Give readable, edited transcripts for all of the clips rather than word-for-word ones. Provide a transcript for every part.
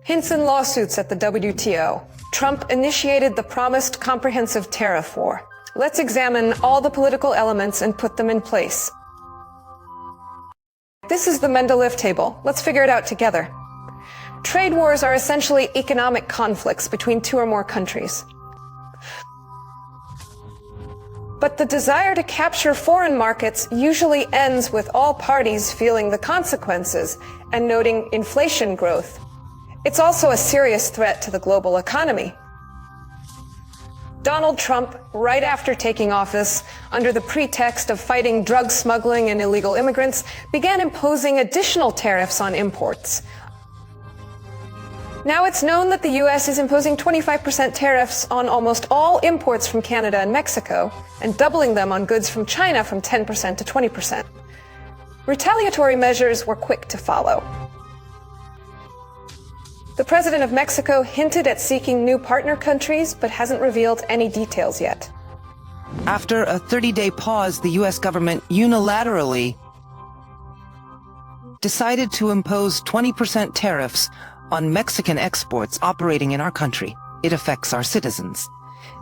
Hints and lawsuits at the WTO. Trump initiated the promised comprehensive tariff war. Let's examine all the political elements and put them in place. This is the Mendeleva table. Let's figure it out together. Trade wars are essentially economic conflicts between two or more countries. But the desire to capture foreign markets usually ends with all parties feeling the consequences and noting inflation growth. It's also a serious threat to the global economy. Donald Trump, right after taking office, under the pretext of fighting drug smuggling and illegal immigrants, began imposing additional tariffs on imports. Now it's known that the U.S. is imposing 25% tariffs on almost all imports from Canada and Mexico, and doubling them on goods from China from 10% to 20%. Retaliatory measures were quick to follow. The president of Mexico hinted at seeking new partner countries, but hasn't revealed any details yet. After a 30-day pause, the U.S. government unilaterally decided to impose 20% tariffs on Mexican exports operating in our country. It affects our citizens.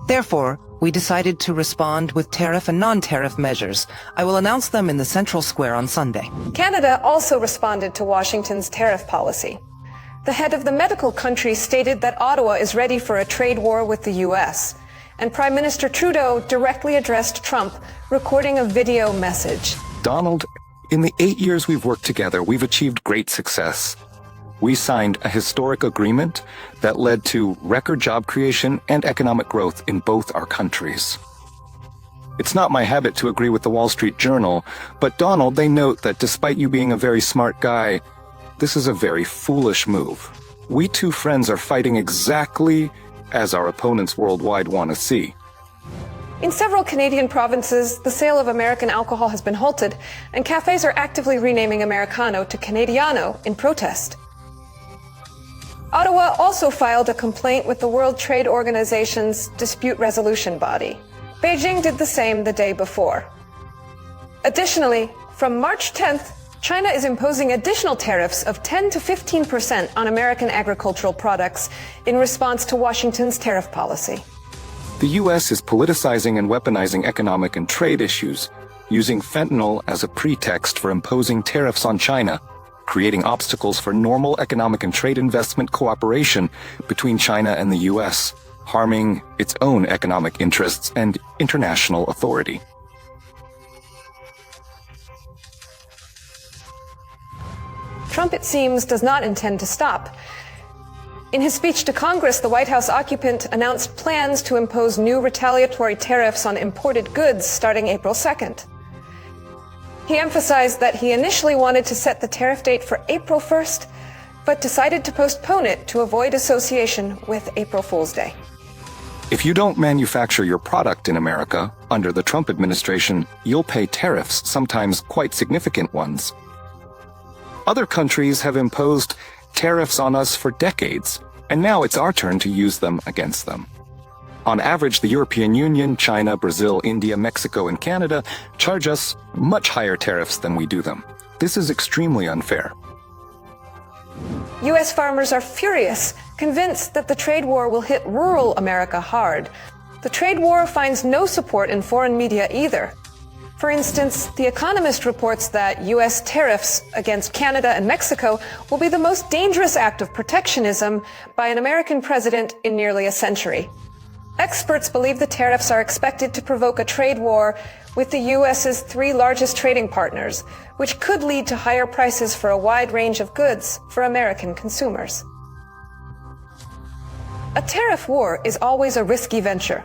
Therefore, we decided to respond with tariff and non-tariff measures. I will announce them in the Central Square on Sunday. Canada also responded to Washington's tariff policy. The head of the medical country stated that Ottawa is ready for a trade war with the U.S., and Prime Minister Trudeau directly addressed Trump, recording a video message. Donald, in the 8 years we've worked together, we've achieved great success. We signed a historic agreement that led to record job creation and economic growth in both our countries. It's not my habit to agree with the Wall Street Journal, but Donald, they note that despite you being a very smart guy, this is a very foolish move. We two friends are fighting exactly as our opponents worldwide want to see. In several Canadian provinces, the sale of American alcohol has been halted, and cafes are actively renaming Americano to Canadiano in protest. Ottawa also filed a complaint with the World Trade Organization's dispute resolution body. Beijing did the same the day before. Additionally, from March 10th, China is imposing additional tariffs of 10 to 15% on American agricultural products in response to Washington's tariff policy. The U.S. is politicizing and weaponizing economic and trade issues, using fentanyl as a pretext for imposing tariffs on China, creating obstacles for normal economic and trade investment cooperation between China and the U.S., harming its own economic interests and international authority. Trump, it seems, does not intend to stop. In his speech to Congress, the White House occupant announced plans to impose new retaliatory tariffs on imported goods starting April 2nd. He emphasized that he initially wanted to set the tariff date for April 1st, but decided to postpone it to avoid association with April Fool's Day. If you don't manufacture your product in America, under the Trump administration, you'll pay tariffs, sometimes quite significant ones. Other countries have imposed tariffs on us for decades, and now it's our turn to use them against them. On average, the European Union, China, Brazil, India, Mexico, and Canada charge us much higher tariffs than we do them. This is extremely unfair. U.S. farmers are furious, convinced that the trade war will hit rural America hard. The trade war finds no support in foreign media either. For instance, The Economist reports that U.S. tariffs against Canada and Mexico will be the most dangerous act of protectionism by an American president in nearly a century. Experts believe the tariffs are expected to provoke a trade war with the U.S.'s three largest trading partners, which could lead to higher prices for a wide range of goods for American consumers. A tariff war is always a risky venture.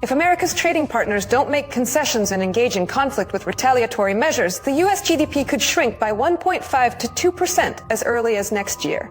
If America's trading partners don't make concessions and engage in conflict with retaliatory measures, the U.S. GDP could shrink by 1.5 to 2% as early as next year.